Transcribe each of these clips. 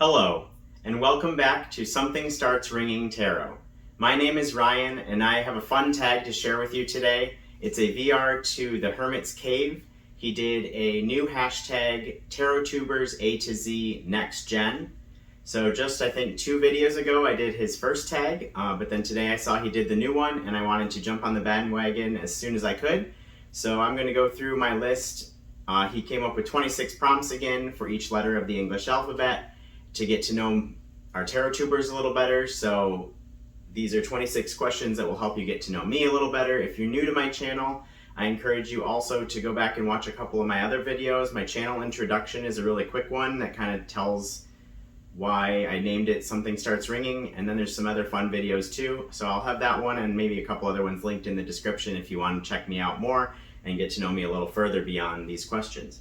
Hello, and welcome back to Something Starts Ringing Tarot. My name is Ryan, and I have a fun tag to share with you today. It's a VR to the Hermit's Cave. He did a new hashtag, TarotTubers A to Z Next Gen. So just, I think, 2 videos ago, I did his first tag, but then today I saw he did the new one, and I wanted to jump on the bandwagon as soon as I could. So I'm going to go through my list. He came up with 26 prompts again for each letter of the English alphabet to get to know our tarot tubers a little better. So these are 26 questions that will help you get to know me a little better. If you're new to my channel, I encourage you also to go back and watch a couple of my other videos. My channel introduction is a really quick one that kind of tells why I named it Something Starts Ringing, and then there's some other fun videos too. So I'll have that one and maybe a couple other ones linked in the description if you want to check me out more and get to know me a little further beyond these questions.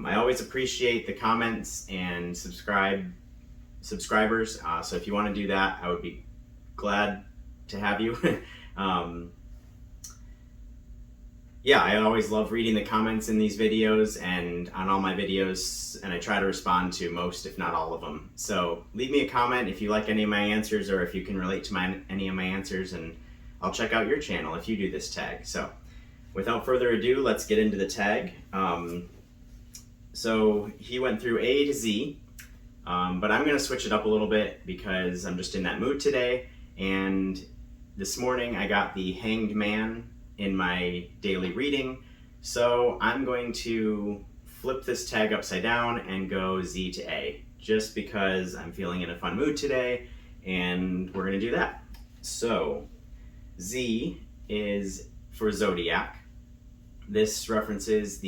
I always appreciate the comments and subscribers, so if you want to do that, I would be glad to have you. Yeah, I always love reading the comments in these videos and on all my videos, and I try to respond to most, if not all of them. So leave me a comment if you like any of my answers or if you can relate to any of my answers, and I'll check out your channel if you do this tag. So without further ado, let's get into the tag. So he went through A to Z, but I'm going to switch it up a little bit because I'm just in that mood today. And this morning I got the Hanged Man in my daily reading. So I'm going to flip this tag upside down and go Z to A, just because I'm feeling in a fun mood today, and we're going to do that. So Z is for Zodiac. This references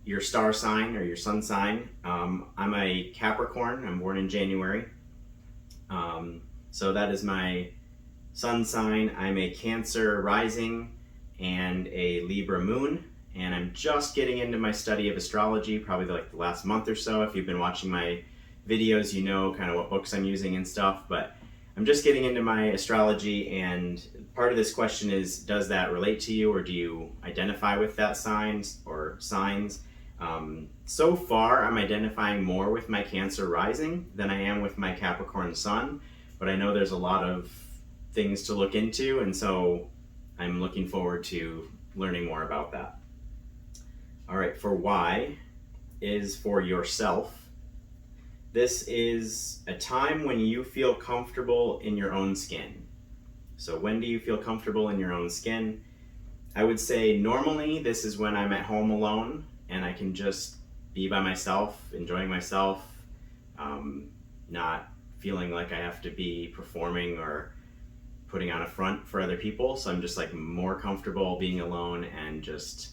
your star sign or your sun sign. I'm a Capricorn. I'm born in January. So that is my sun sign. I'm a Cancer rising and a Libra moon. And I'm just getting into my study of astrology, probably like the last month or so. If you've been watching my videos, you know kind of what books I'm using and stuff. But I'm just getting into my astrology, and part of this question is, does that relate to you, or do you identify with that signs or signs? So far, I'm identifying more with my Cancer rising than I am with my Capricorn sun, but I know there's a lot of things to look into, and so I'm looking forward to learning more about that. All right, for Y is for yourself. This is a time when you feel comfortable in your own skin. So when do you feel comfortable in your own skin? I would say normally this is when I'm at home alone and I can just be by myself, enjoying myself, not feeling like I have to be performing or putting on a front for other people. So I'm just like more comfortable being alone and just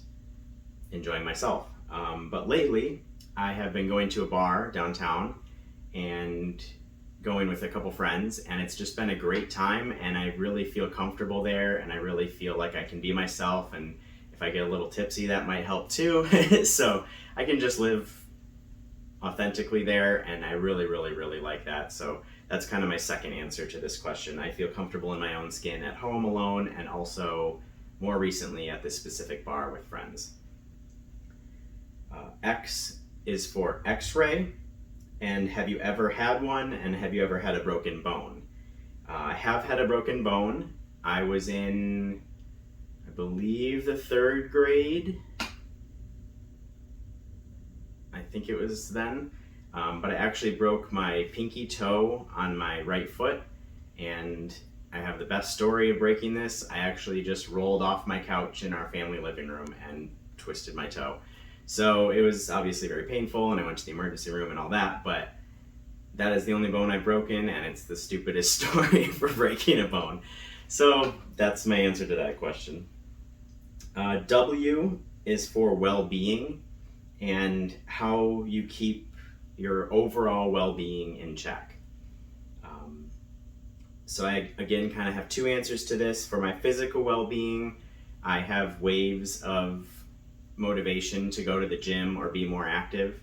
enjoying myself. But lately I have been going to a bar downtown and going with a couple friends, and it's just been a great time, and I really feel comfortable there, and I really feel like I can be myself, and if I get a little tipsy that might help too. So I can just live authentically there, and I really like that. So that's kind of my second answer to this question. I feel comfortable in my own skin at home alone, and also more recently at this specific bar with friends. X is for X-ray, and have you ever had one, and have you ever had a broken bone? I have had a broken bone. I was in, I believe, the 3rd grade. I think it was then. But I actually broke my pinky toe on my right foot, and I have the best story of breaking this. I actually just rolled off my couch in our family living room and twisted my toe. So it was obviously very painful, and I went to the emergency room and all that, but that is the only bone I've broken, and it's the stupidest story for breaking a bone. So that's my answer to that question. W is for well-being and how you keep your overall well-being in check. So I, again, kind of have 2 answers to this. For my physical well-being, I have waves of motivation to go to the gym or be more active.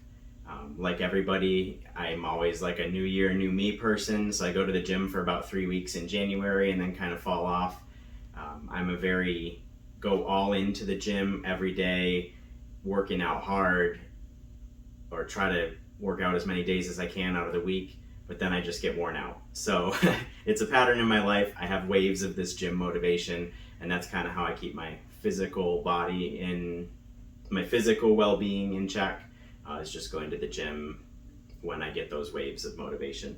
Like everybody, I'm always like a new year, new me person, so I go to the gym for about 3 weeks in January and then kind of fall off. I'm a very go all into the gym every day, working out hard, or try to work out as many days as I can out of the week, but then I just get worn out. So it's a pattern in my life. I have waves of this gym motivation, and that's kind of how I keep my physical body in my physical well-being in check, is just going to the gym when I get those waves of motivation.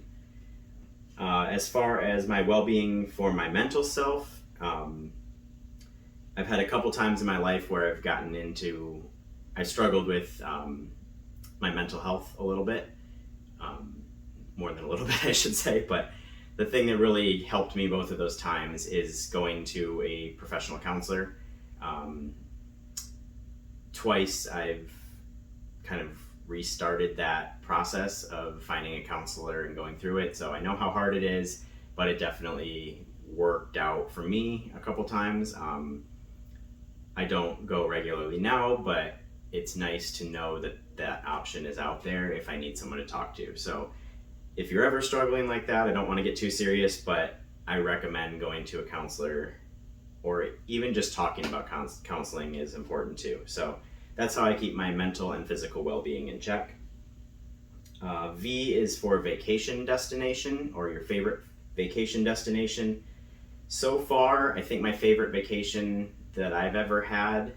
As far as my well-being for my mental self, I've had a couple times in my life where I struggled with my mental health a little bit, more than a little bit, I should say. But the thing that really helped me both of those times is going to a professional counselor. Twice I've kind of restarted that process of finding a counselor and going through it. So I know how hard it is, but it definitely worked out for me a couple times. I don't go regularly now, but it's nice to know that that option is out there if I need someone to talk to. So if you're ever struggling like that, I don't want to get too serious, but I recommend going to a counselor, or even just talking about counseling is important too. So that's how I keep my mental and physical well-being in check. V is for vacation destination, or your favorite vacation destination. So far, I think my favorite vacation that I've ever had,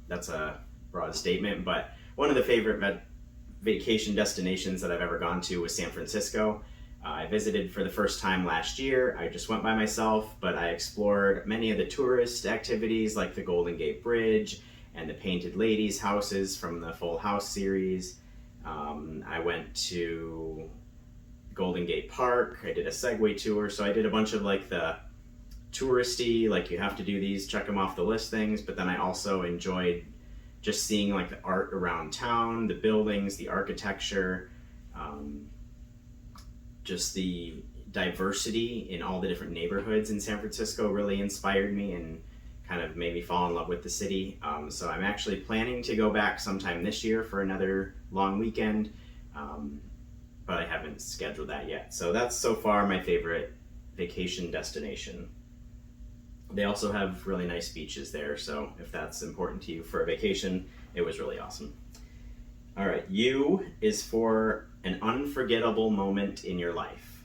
that's a broad statement, but one of the favorite vacation destinations that I've ever gone to was San Francisco. I visited for the first time last year. I just went by myself, but I explored many of the tourist activities like the Golden Gate Bridge and the Painted Ladies houses from the Full House series. I went to Golden Gate Park. I did a Segway tour, so I did a bunch of like the touristy, like you have to do these, check them off the list things, but then I also enjoyed just seeing like the art around town, the buildings, the architecture, just the diversity in all the different neighborhoods in San Francisco really inspired me and kind of made me fall in love with the city. So I'm actually planning to go back sometime this year for another long weekend, but I haven't scheduled that yet. So that's so far my favorite vacation destination. They also have really nice beaches there, so if that's important to you for a vacation, it was really awesome. All right, U is for an unforgettable moment in your life.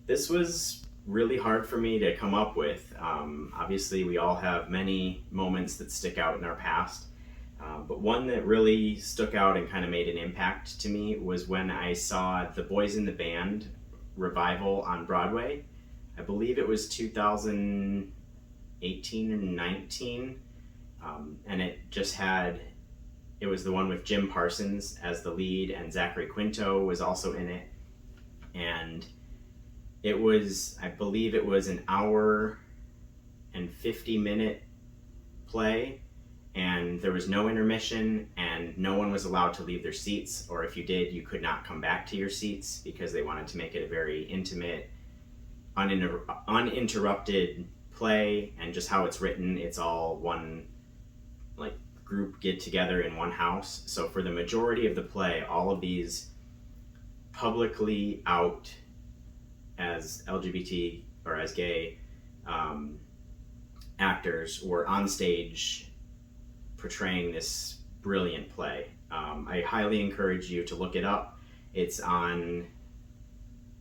This was really hard for me to come up with. Obviously, we all have many moments that stick out in our past, but one that really stuck out and kind of made an impact to me was when I saw the Boys in the Band revival on Broadway. I believe it was 2018 or 19, and it was the one with Jim Parsons as the lead, and Zachary Quinto was also in it. And I believe it was an hour and 50-minute play, and there was no intermission, and no one was allowed to leave their seats, or if you did, you could not come back to your seats because they wanted to make it a very intimate, uninterrupted play. And just how it's written, it's all one like group get together in one house. So for the majority of the play, all of these publicly out as LGBT or as gay actors were on stage portraying this brilliant play. I highly encourage you to look it up.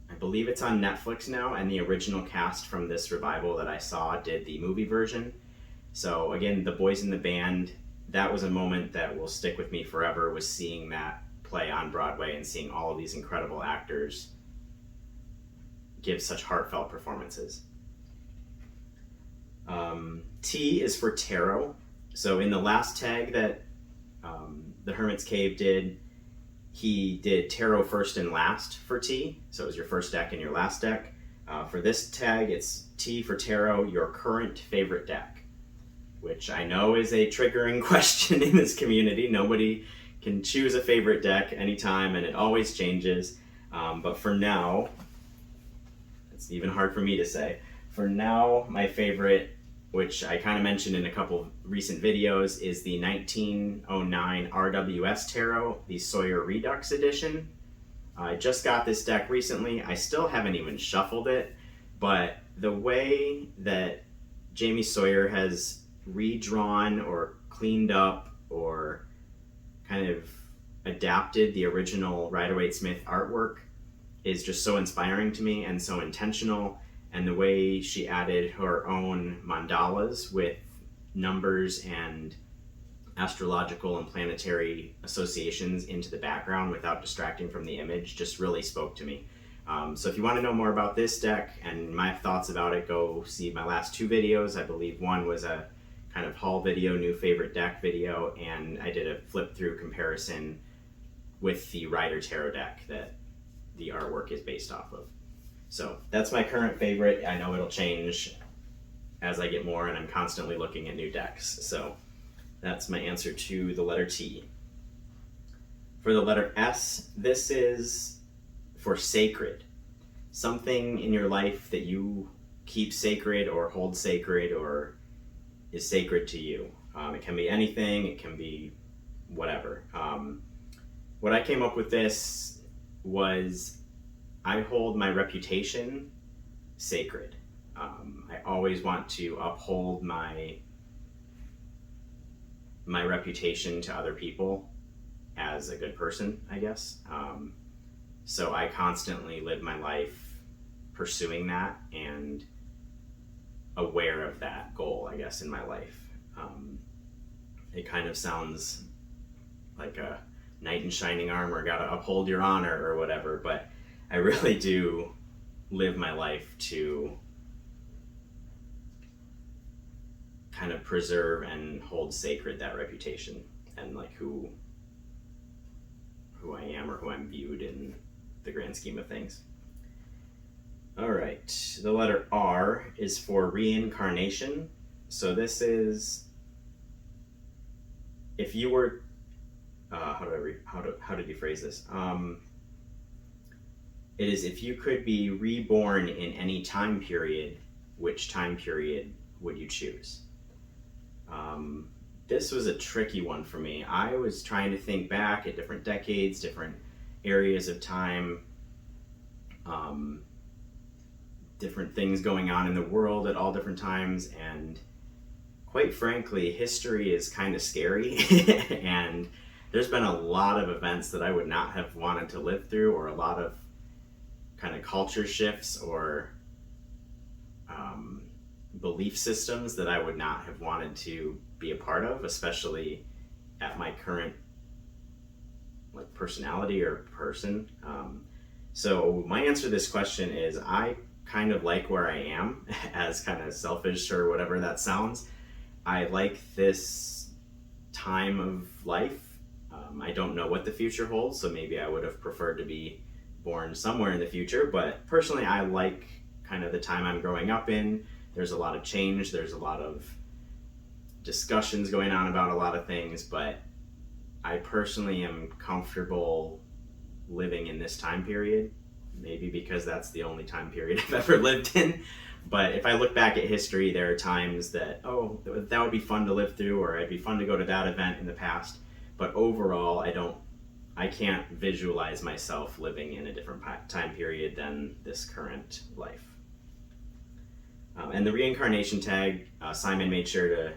I believe it's on Netflix now, and the original cast from this revival that I saw did the movie version. So again, the Boys in the Band, that was a moment that will stick with me forever, was seeing that play on Broadway and seeing all of these incredible actors give such heartfelt performances. T is for tarot. So in the last tag that the Hermit's Cave did, he did tarot first and last for T. So it was your first deck and your last deck. For this tag, it's T for tarot, your current favorite deck, which I know is a triggering question in this community. Nobody can choose a favorite deck anytime, and it always changes. But for now, it's even hard for me to say. For now, my favorite, which I kind of mentioned in a couple recent videos, is the 1909 RWS Tarot, the Sawyer Redux edition. I just got this deck recently. I still haven't even shuffled it, but the way that Jamie Sawyer has redrawn or cleaned up or kind of adapted the original Rider-Waite-Smith artwork is just so inspiring to me and so intentional, and the way she added her own mandalas with numbers and astrological and planetary associations into the background without distracting from the image just really spoke to me. So if you want to know more about this deck and my thoughts about it, go see my last two videos. I believe one was a kind of haul video, new favorite deck video, and I did a flip through comparison with the Rider Tarot deck that the artwork is based off of. So that's my current favorite. I know it'll change as I get more, and I'm constantly looking at new decks. So that's my answer to the letter T. For the letter S, this is for sacred. Something in your life that you keep sacred or hold sacred or is sacred to you. It can be anything, it can be whatever. What I came up with this was I hold my reputation sacred. I always want to uphold my reputation to other people as a good person, I guess. So I constantly live my life pursuing that and aware of that goal, I guess, in my life. It kind of sounds like a knight in shining armor, gotta uphold your honor or whatever, but I really do live my life to kind of preserve and hold sacred that reputation and like who I am or who I'm viewed in the grand scheme of things. All right, the letter R is for reincarnation. So this is if you were how did you phrase this? It is if you could be reborn in any time period, which time period would you choose? This was a tricky one for me. I was trying to think back at different decades, different areas of time, different things going on in the world at all different times, and quite frankly, history is kind of scary, and there's been a lot of events that I would not have wanted to live through, or a lot of kind of culture shifts or belief systems that I would not have wanted to be a part of, especially at my current like personality or person. So my answer to this question is I kind of like where I am, as kind of selfish or whatever that sounds. I like this time of life. I don't know what the future holds, so maybe I would have preferred to be born somewhere in the future, but personally I like kind of the time I'm growing up in. There's a lot of change, there's a lot of discussions going on about a lot of things, but I personally am comfortable living in this time period, maybe because that's the only time period I've ever lived in. But if I look back at history, there are times that, oh, that would be fun to live through, or it'd be fun to go to that event in the past. But overall, I can't visualize myself living in a different time period than this current life. And the reincarnation tag, Simon made sure to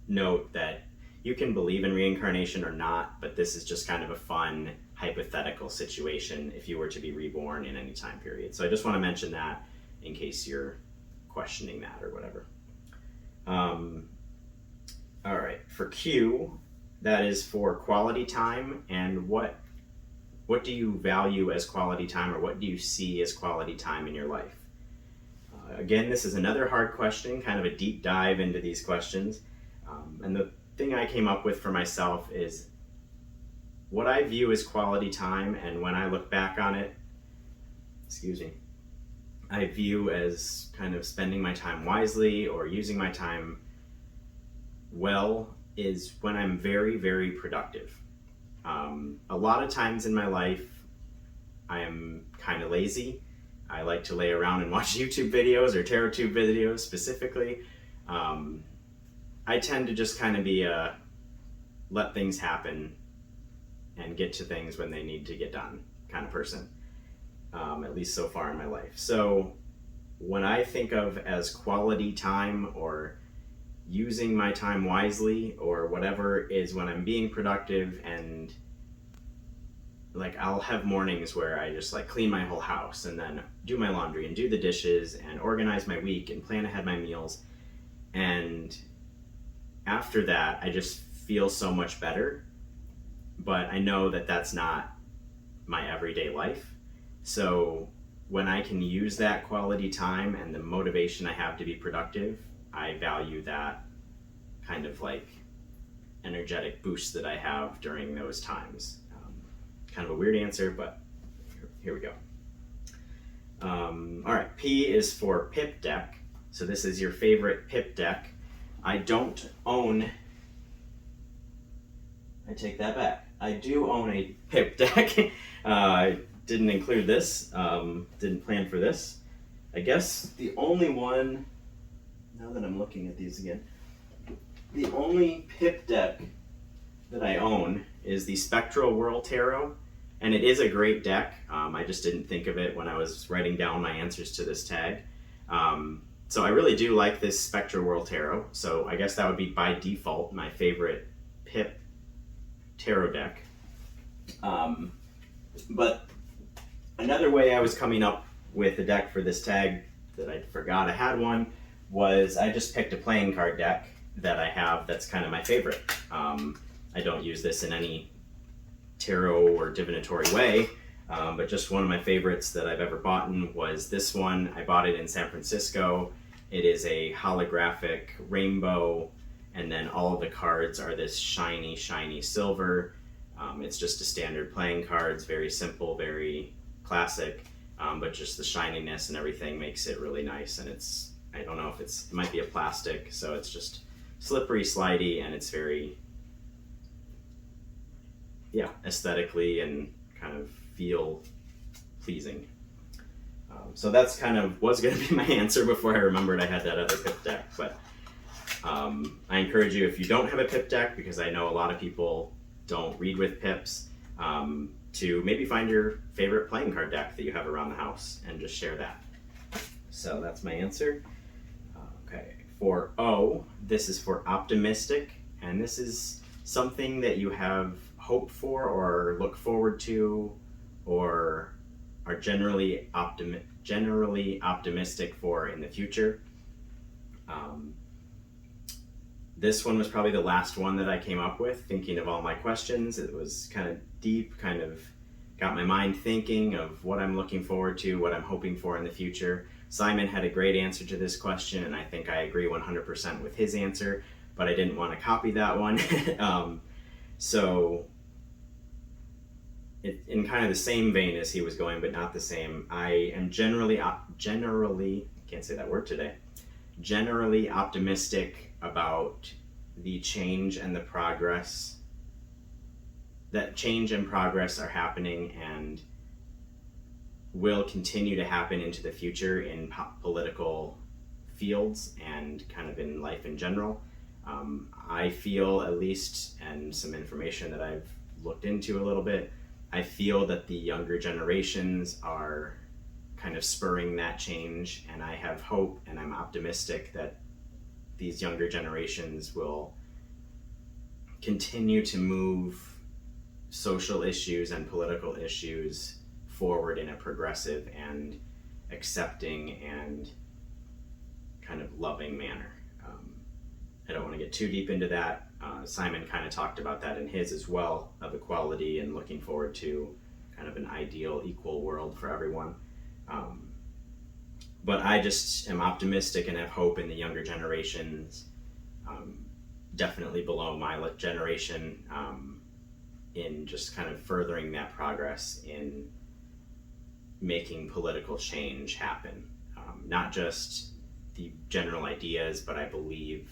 note that you can believe in reincarnation or not, but this is just kind of a fun hypothetical situation if you were to be reborn in any time period. So I just want to mention that in case you're questioning that or whatever. All right, for Q, that is for quality time, and what do you value as quality time, or what do you see as quality time in your life? Again, this is another hard question, kind of a deep dive into these questions. And the thing I came up with for myself is what I view as quality time, and when I look back on it, I view as kind of spending my time wisely or using my time well, is when I'm very, very productive. A lot of times in my life, I am kind of lazy. I like to lay around and watch YouTube videos or TarotTube videos specifically. I tend to just kind of be a let things happen and get to things when they need to get done kind of person, at least so far in my life. So when I think of as quality time or using my time wisely or whatever, is when I'm being productive and like I'll have mornings where I just like clean my whole house and then do my laundry and do the dishes and organize my week and plan ahead my meals. And after that, I just feel so much better. But I know that that's not my everyday life. So when I can use that quality time and the motivation I have to be productive, I value that kind of like energetic boost that I have during those times. Kind of a weird answer, but here we go. All right, P is for pip deck. So this is your favorite pip deck. I don't own, I take that back. I do own a pip deck. I didn't include this, didn't plan for this. I guess the only one, now that I'm looking at these again, the only pip deck that I own is the Spectral World Tarot, and it is a great deck. I just didn't think of it when I was writing down my answers to this tag. So I really do like this Spectral World Tarot, so I guess that would be by default my favorite pip tarot deck. But another way I was coming up with a deck for this tag that I forgot I had one was I just picked a playing card deck that I have that's kind of my favorite. I don't use this in any tarot or divinatory way, but just one of my favorites that I've ever bought was this one. I bought it in San Francisco. It is a holographic rainbow, and then all of the cards are this shiny, shiny silver. It's just a standard playing cards, very simple, very classic, but just the shininess and everything makes it really nice. And it's, I don't know if it might be a plastic, so it's just slippery, slidey, and it's very, yeah, aesthetically and kind of feel pleasing. So that's kind of was going to be my answer before I remembered I had that other pip deck. But I encourage you, if you don't have a pip deck, because I know a lot of people don't read with pips, to maybe find your favorite playing card deck that you have around the house and just share that. So that's my answer. Okay, for O, this is for optimistic, and this is something that you have hope for or look forward to or are generally optimistic for in the future. This one was probably the last one that I came up with, thinking of all my questions. It was kind of deep, kind of got my mind thinking of what I'm looking forward to, what I'm hoping for in the future. Simon had a great answer to this question, and I think I agree 100% with his answer, but I didn't want to copy that one. So in kind of the same vein as he was going, but not the same, I am generally, can't say that word today, generally optimistic about the change and the progress, that change and progress are happening and will continue to happen into the future in political fields and kind of in life in general. I feel, at least, and some information that I've looked into a little bit, I feel that the younger generations are kind of spurring that change, and I have hope and I'm optimistic that these younger generations will continue to move social issues and political issues forward in a progressive and accepting and kind of loving manner. I don't want to get too deep into that. Simon kind of talked about that in his as well, of equality and looking forward to kind of an ideal, equal world for everyone. But I just am optimistic and have hope in the younger generations, definitely below my generation, in just kind of furthering that progress in making political change happen. Not just the general ideas, but I believe,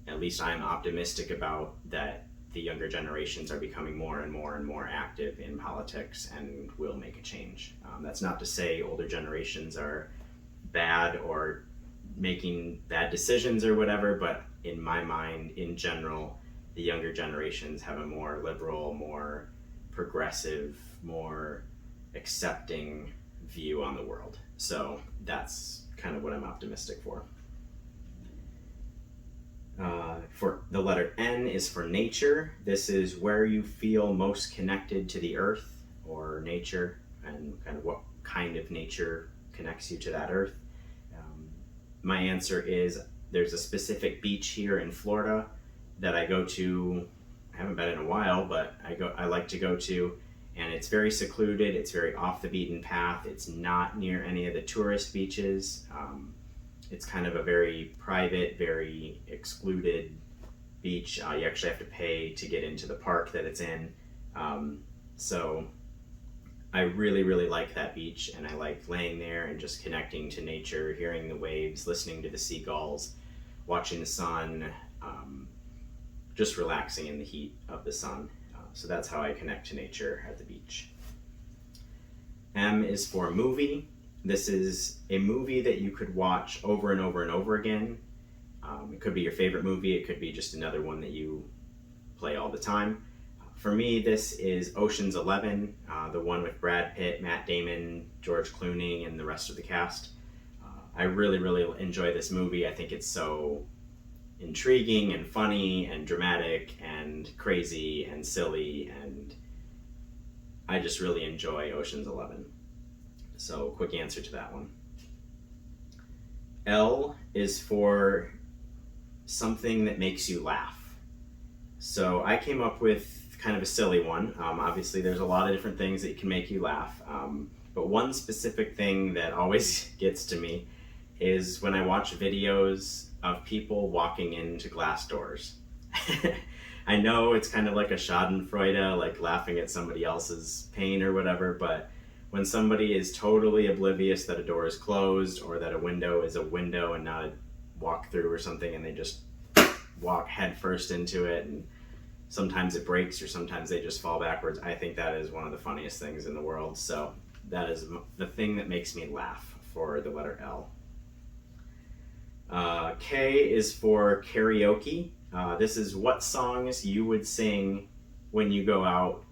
at least I'm optimistic about, that the younger generations are becoming more and more and more active in politics and will make a change. That's not to say older generations are bad or making bad decisions or whatever, but in my mind, in general, the younger generations have a more liberal, more progressive, more accepting view on the world. So that's kind of what I'm optimistic for. For the letter N is for nature. This is where you feel most connected to the earth or nature, and kind of what kind of nature connects you to that earth. My answer is there's a specific beach here in Florida that I go to. I haven't been in a while, but I like to go to, and it's very secluded. It's very off the beaten path. It's not near any of the tourist beaches. It's kind of a very private, very excluded beach. You actually have to pay to get into the park that it's in. So I really, really like that beach, and I like laying there and just connecting to nature, hearing the waves, listening to the seagulls, watching the sun, just relaxing in the heat of the sun. So that's how I connect to nature at the beach. M is for movie. This is a movie that you could watch over and over and over again. It could be your favorite movie. It could be just another one that you play all the time. For me, this is Ocean's 11, the one with Brad Pitt, Matt Damon, George Clooney, and the rest of the cast. I really, really enjoy this movie. I think it's so intriguing and funny and dramatic and crazy and silly, and I just really enjoy Ocean's 11. So, quick answer to that one. L is for something that makes you laugh. So I came up with kind of a silly one. Obviously, there's a lot of different things that can make you laugh. But one specific thing that always gets to me is when I watch videos of people walking into glass doors. I know it's kind of like a schadenfreude, like laughing at somebody else's pain or whatever, but when somebody is totally oblivious that a door is closed or that a window is a window and not a walk-through or something, and they just walk headfirst into it, and sometimes it breaks or sometimes they just fall backwards, I think that is one of the funniest things in the world. So that is the thing that makes me laugh for the letter L. K is for karaoke. This is what songs you would sing when you go out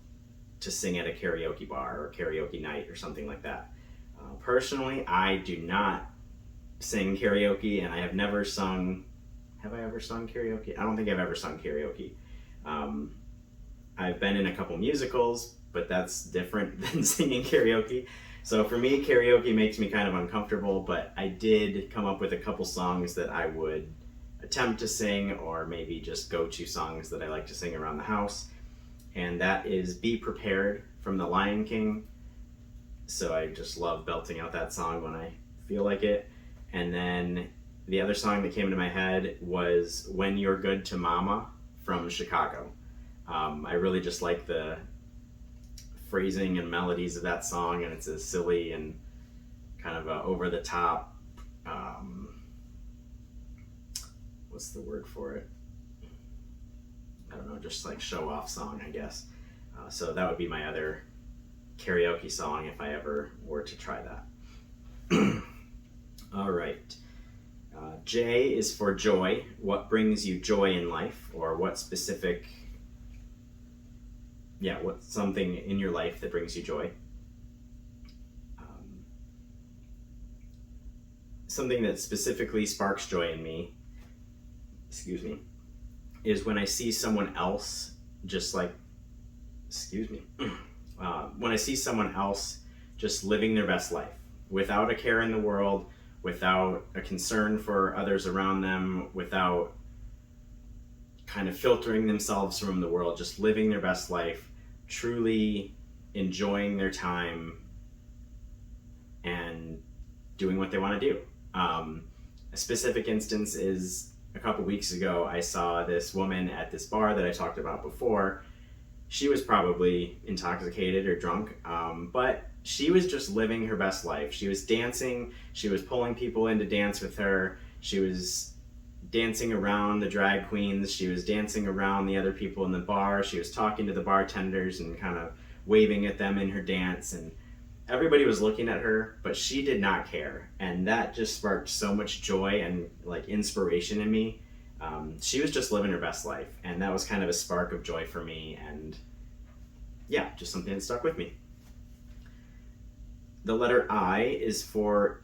to sing at a karaoke bar or karaoke night or something like that. Personally, I do not sing karaoke, and I have never sung. Have I ever sung karaoke? I don't think I've ever sung karaoke. I've been in a couple musicals, but that's different than singing karaoke. So for me, karaoke makes me kind of uncomfortable, but I did come up with a couple songs that I would attempt to sing, or maybe just go-to songs that I like to sing around the house. And that is Be Prepared from The Lion King. So I just love belting out that song when I feel like it. And then the other song that came to my head was When You're Good to Mama from Chicago. I really just like the phrasing and melodies of that song, and it's a silly and kind of a over the top, what's the word for it? I don't know, just like show off song, I guess. So that would be my other karaoke song if I ever were to try that. All right. J is for joy. What brings you joy in life, or what's something in your life that brings you joy? Something that specifically sparks joy in me, is when I see someone else when I see someone else just living their best life without a care in the world, without a concern for others around them, without kind of filtering themselves from the world, just living their best life, truly enjoying their time and doing what they want to do. A specific instance is a couple weeks ago, I saw this woman at this bar that I talked about before. She was probably intoxicated or drunk, but she was just living her best life. She was dancing, she was pulling people in to dance with her, she was dancing around the drag queens, she was dancing around the other people in the bar, she was talking to the bartenders and kind of waving at them in her dance, and everybody was looking at her, but she did not care, and that just sparked so much joy and like inspiration in me. She was just living her best life, and that was kind of a spark of joy for me, and yeah, just something that stuck with me. The letter I is for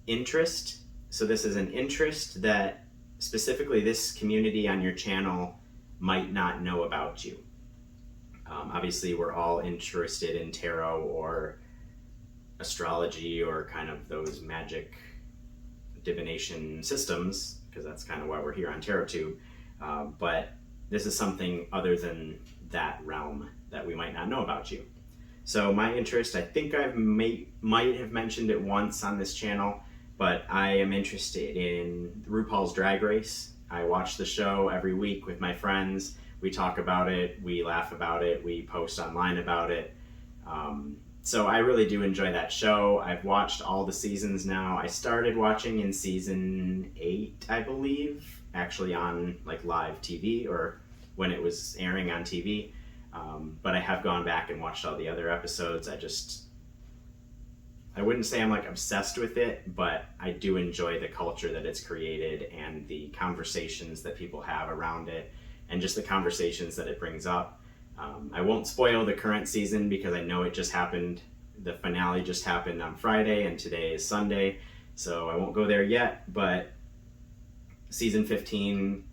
interest. So this is an interest that specifically this community on your channel might not know about you. Obviously, we're all interested in tarot or astrology or kind of those magic divination systems, because that's kind of why we're here on TarotTube. But this is something other than that realm that we might not know about you. So my interest, I think I might have mentioned it once on this channel, but I am interested in RuPaul's Drag Race. I watch the show every week with my friends. We talk about it, we laugh about it, we post online about it. So I really do enjoy that show. I've watched all the seasons now. I started watching in season 8, I believe, actually on like live TV or when it was airing on TV. But I have gone back and watched all the other episodes. I wouldn't say I'm like obsessed with it, but I do enjoy the culture that it's created and the conversations that people have around it and just the conversations that it brings up. I won't spoil the current season because I know it just happened. The finale just happened on Friday and today is Sunday, so I won't go there yet, but season 15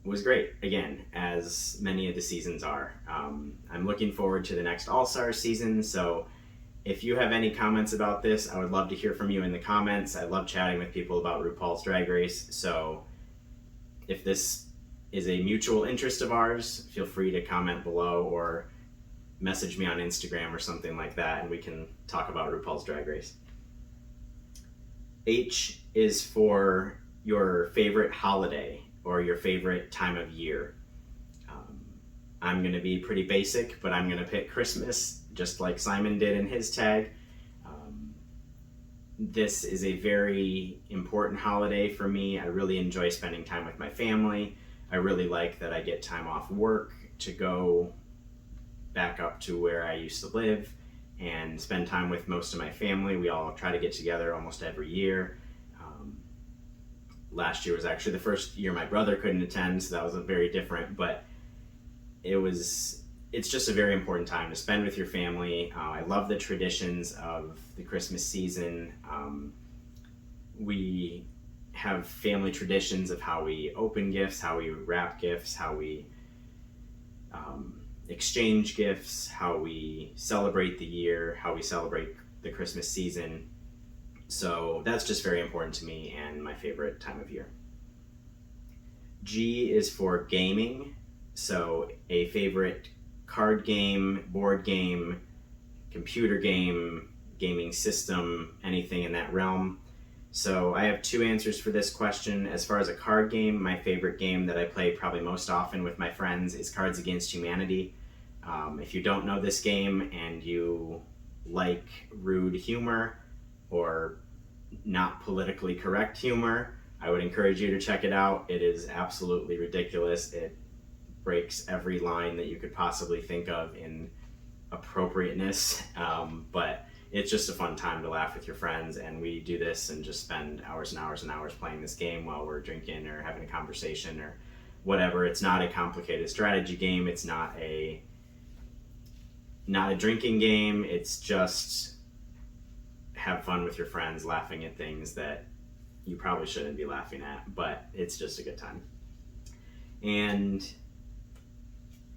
was great, again, as many of the seasons are. I'm looking forward to the next All-Star season, so if you have any comments about this, I would love to hear from you in the comments. I love chatting with people about RuPaul's Drag Race, so if this is a mutual interest of ours, feel free to comment below or message me on Instagram or something like that, and we can talk about RuPaul's Drag Race. H is for your favorite holiday or your favorite time of year. I'm going to be pretty basic, but I'm going to pick Christmas, just like Simon did in his tag. This is a very important holiday for me. I really enjoy spending time with my family. I really like that I get time off work to go back up to where I used to live and spend time with most of my family. We all try to get together almost every year. Last year was actually the first year my brother couldn't attend, so that was very different, but it's just a very important time to spend with your family. I love the traditions of the Christmas season. We have family traditions of how we open gifts, how we wrap gifts, how we exchange gifts, how we celebrate the year, how we celebrate the Christmas season. So that's just very important to me and my favorite time of year. G is for gaming. So a favorite card game, board game, computer game, gaming system, anything in that realm. So I have 2 answers for this question. As far as a card game, my favorite game that I play probably most often with my friends is Cards Against Humanity. If you don't know this game and you like rude humor or not politically correct humor, I would encourage you to check it out. It is absolutely ridiculous. It breaks every line that you could possibly think of in appropriateness, but it's just a fun time to laugh with your friends, and we do this and just spend hours and hours and hours playing this game while we're drinking or having a conversation or whatever. It's not a complicated strategy game. It's not a drinking game. It's just have fun with your friends laughing at things that you probably shouldn't be laughing at, but it's just a good time. And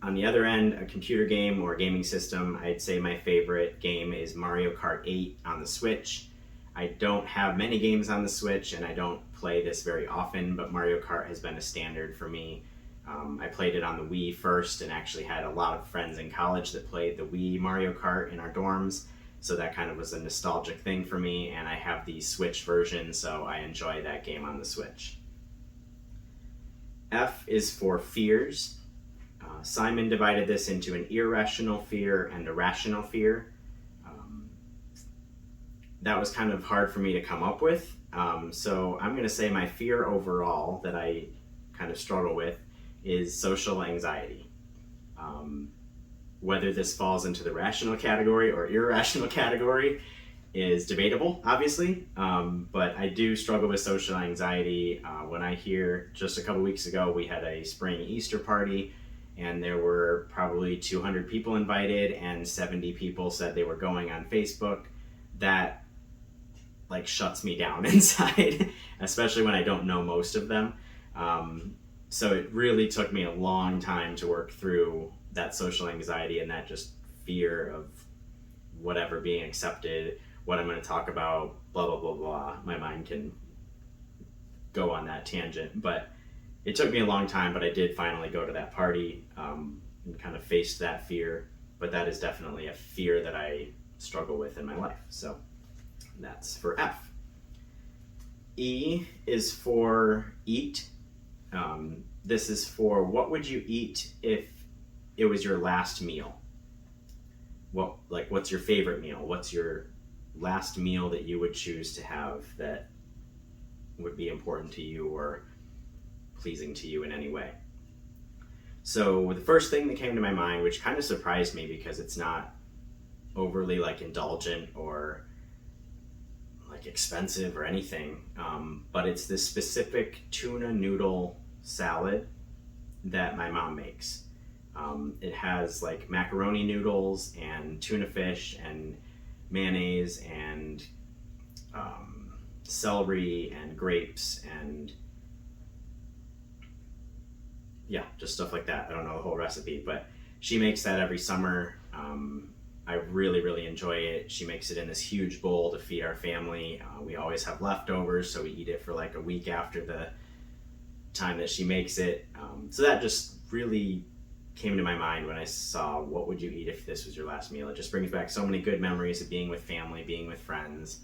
on the other end, a computer game or gaming system, I'd say my favorite game is Mario Kart 8 on the Switch. I don't have many games on the Switch and I don't play this very often, but Mario Kart has been a standard for me. I played it on the Wii first and actually had a lot of friends in college that played the Wii Mario Kart in our dorms, so that kind of was a nostalgic thing for me, and I have the Switch version, so I enjoy that game on the Switch. F is for fears. Simon divided this into an irrational fear and a rational fear. That was kind of hard for me to come up with. So I'm going to say my fear overall that I kind of struggle with is social anxiety. Whether this falls into the rational category or irrational category is debatable, obviously, but I do struggle with social anxiety. When I hear, just a couple weeks ago, we had a spring Easter party, and there were probably 200 people invited, and 70 people said they were going on Facebook. That like shuts me down inside, especially when I don't know most of them. So it really took me a long time to work through that social anxiety and that just fear of whatever being accepted, what I'm going to talk about, blah, blah, blah, blah. My mind can go on that tangent, but it took me a long time, but I did finally go to that party and kind of faced that fear. But that is definitely a fear that I struggle with in my life. So that's for F. E is for eat. This is for what would you eat if it was your last meal? What's your favorite meal? What's your last meal that you would choose to have that would be important to you or pleasing to you in any way? So the first thing that came to my mind, which kind of surprised me because it's not overly like indulgent or like expensive or anything, but it's this specific tuna noodle salad that my mom makes. It has like macaroni noodles and tuna fish and mayonnaise and celery and grapes and yeah, just stuff like that. I don't know the whole recipe, but she makes that every summer. I really, really enjoy it. She makes it in this huge bowl to feed our family. We always have leftovers, so we eat it for like a week after the time that she makes it. So that just really came to my mind when I saw what would you eat if this was your last meal. It just brings back so many good memories of being with family, being with friends.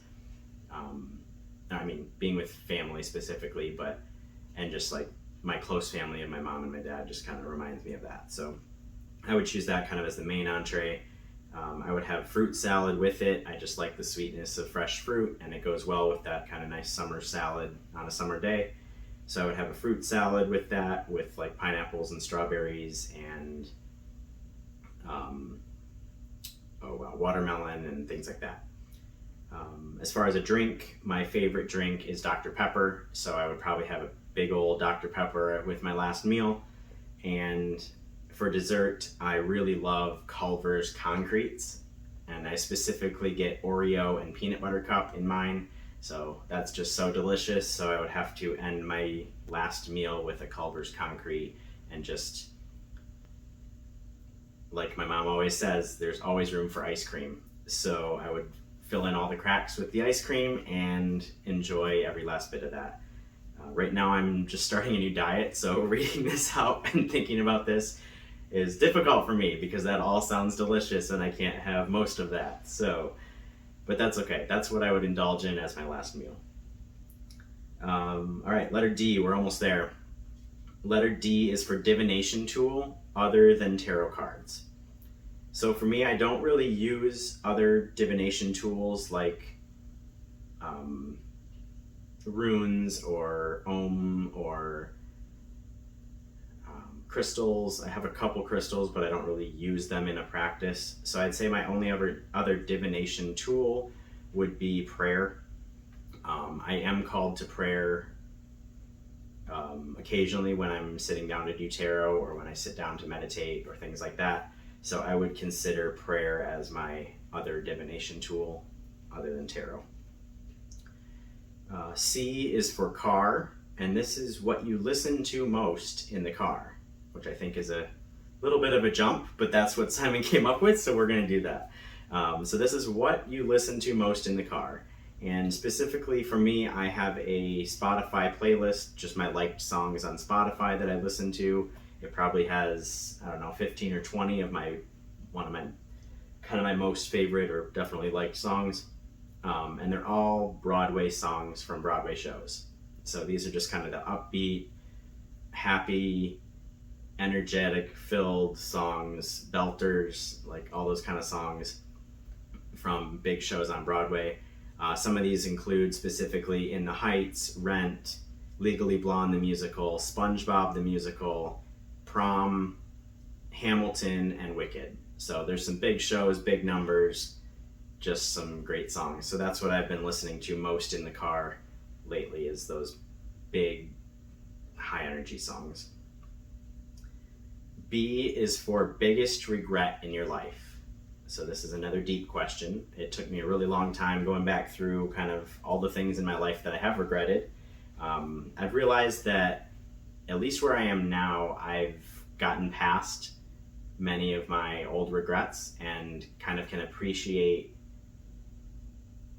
Being with family specifically, and just like my close family of my mom and my dad just kind of reminds me of that. So I would choose that kind of as the main entree. I would have fruit salad with it. I just like the sweetness of fresh fruit, and it goes well with that kind of nice summer salad on a summer day. So I would have a fruit salad with that, with like pineapples and strawberries and watermelon and things like that. As far as a drink, my favorite drink is Dr. Pepper. So I would probably have a big old Dr. Pepper with my last meal. And for dessert, I really love Culver's Concretes. And I specifically get Oreo and peanut butter cup in mine. So that's just so delicious. So I would have to end my last meal with a Culver's Concrete and just, like my mom always says, there's always room for ice cream. So I would fill in all the cracks with the ice cream and enjoy every last bit of that. Right now I'm just starting a new diet, so reading this out and thinking about this is difficult for me because that all sounds delicious and I can't have most of that. But that's okay. That's what I would indulge in as my last meal. All right, letter D, we're almost there. Letter D is for divination tool other than tarot cards. So for me, I don't really use other divination tools like runes or Om or crystals. I have a couple crystals, but I don't really use them in a practice. So I'd say my only other divination tool would be prayer. I am called to prayer occasionally when I'm sitting down to do tarot or when I sit down to meditate or things like that. So I would consider prayer as my other divination tool other than tarot. C is for car, and this is what you listen to most in the car, which I think is a little bit of a jump, but that's what Simon came up with, so we're going to do that. So this is what you listen to most in the car. And specifically for me, I have a Spotify playlist, just my liked songs on Spotify that I listen to. It probably has, 15 or 20 of my most favorite or definitely liked songs. And they're all Broadway songs from Broadway shows. So these are just kind of the upbeat, happy, energetic, filled songs, belters, like all those kind of songs from big shows on Broadway. Some of these include specifically In the Heights, Rent, Legally Blonde the musical, SpongeBob the musical, Prom, Hamilton, and Wicked. So there's some big shows, big numbers, just some great songs. So that's what I've been listening to most in the car lately, is those big, high energy songs. B is for biggest regret in your life. So this is another deep question. It took me a really long time going back through kind of all the things in my life that I have regretted. I've realized that at least where I am now, I've gotten past many of my old regrets and kind of can appreciate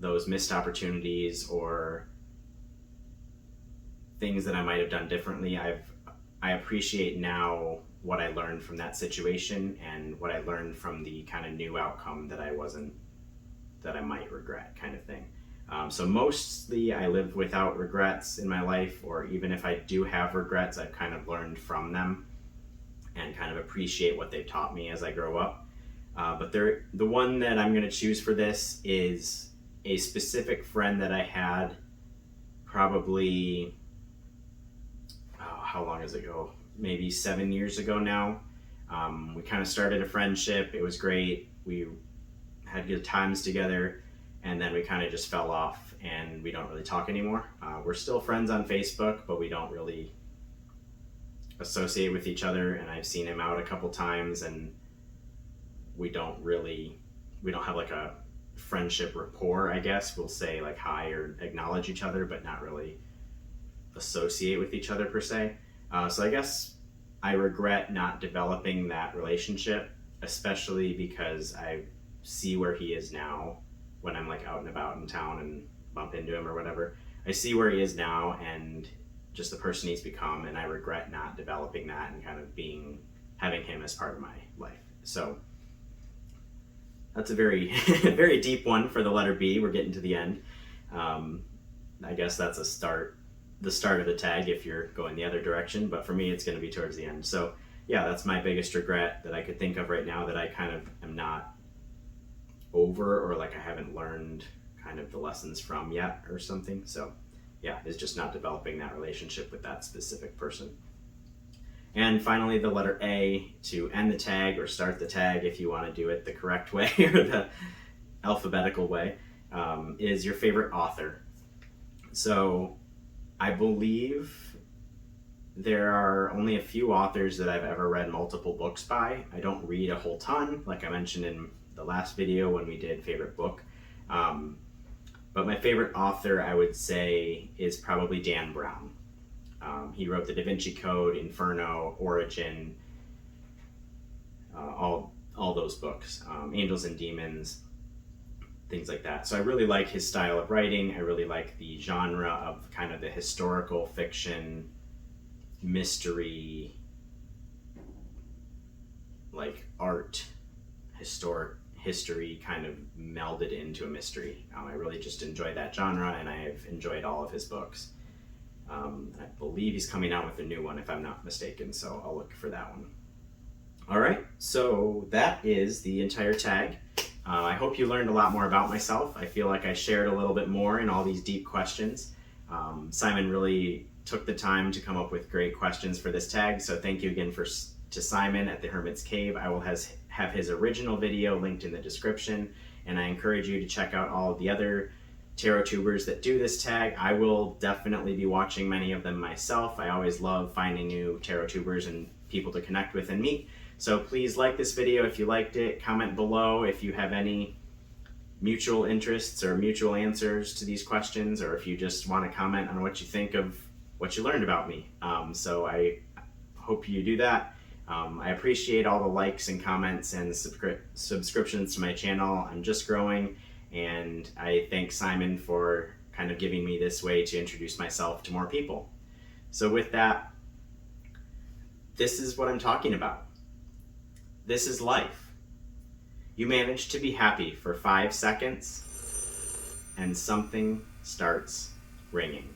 those missed opportunities or things that I might have done differently. I appreciate now what I learned from that situation and what I learned from the kind of new outcome that I might regret, kind of thing. So mostly I live without regrets in my life, or even if I do have regrets, I've kind of learned from them and kind of appreciate what they've taught me as I grow up. But the one that I'm going to choose for this is a specific friend that I had probably, how long does it go? Maybe 7 years ago now. We kind of started a friendship. It was great. We had good times together, and then we kind of just fell off and we don't really talk anymore. We're still friends on Facebook, but we don't really associate with each other, and I've seen him out a couple times, and we don't have like a friendship rapport, I guess. We'll say like hi or acknowledge each other, but not really associate with each other per se. So I guess I regret not developing that relationship, especially because I see where he is now when I'm like out and about in town and bump into him or whatever. I see where he is now and just the person he's become, and I regret not developing that and kind of having him as part of my life. So that's a very, very deep one for the letter B. We're getting to the end. I guess that's the start of the tag if you're going the other direction, but for me it's going to be towards the end. So yeah, that's my biggest regret that I could think of right now, that I kind of am not over, or like I haven't learned kind of the lessons from yet or something. So yeah, it's just not developing that relationship with that specific person. And finally, the letter A, to end the tag or start the tag if you want to do it the correct way or the alphabetical way, is your favorite author. So I believe there are only a few authors that I've ever read multiple books by. I don't read a whole ton, like I mentioned in the last video when we did favorite book. But my favorite author, I would say, is probably Dan Brown. He wrote the Da Vinci Code, Inferno, Origin, all those books, Angels and Demons, things like that. So I really like his style of writing. I really like the genre of kind of the historical fiction, mystery, like art, history kind of melded into a mystery. I really just enjoy that genre, and I've enjoyed all of his books. I believe he's coming out with a new one if I'm not mistaken, so I'll look for that one. All right, so that is the entire tag. I hope you learned a lot more about myself. I feel like I shared a little bit more in all these deep questions. Simon really took the time to come up with great questions for this tag, so thank you again to Simon at the Hermit's Cave. I will have his original video linked in the description, and I encourage you to check out all of the other tarot tubers that do this tag. I will definitely be watching many of them myself. I always love finding new tarot tubers and people to connect with and meet. So please like this video if you liked it. Comment below if you have any mutual interests or mutual answers to these questions, or if you just want to comment on what you think of what you learned about me. So I hope you do that. I appreciate all the likes and comments and subscriptions to my channel. I'm just growing, and I thank Simon for kind of giving me this way to introduce myself to more people. So with that, this is what I'm talking about. This is life. You manage to be happy for 5 seconds, and something starts ringing.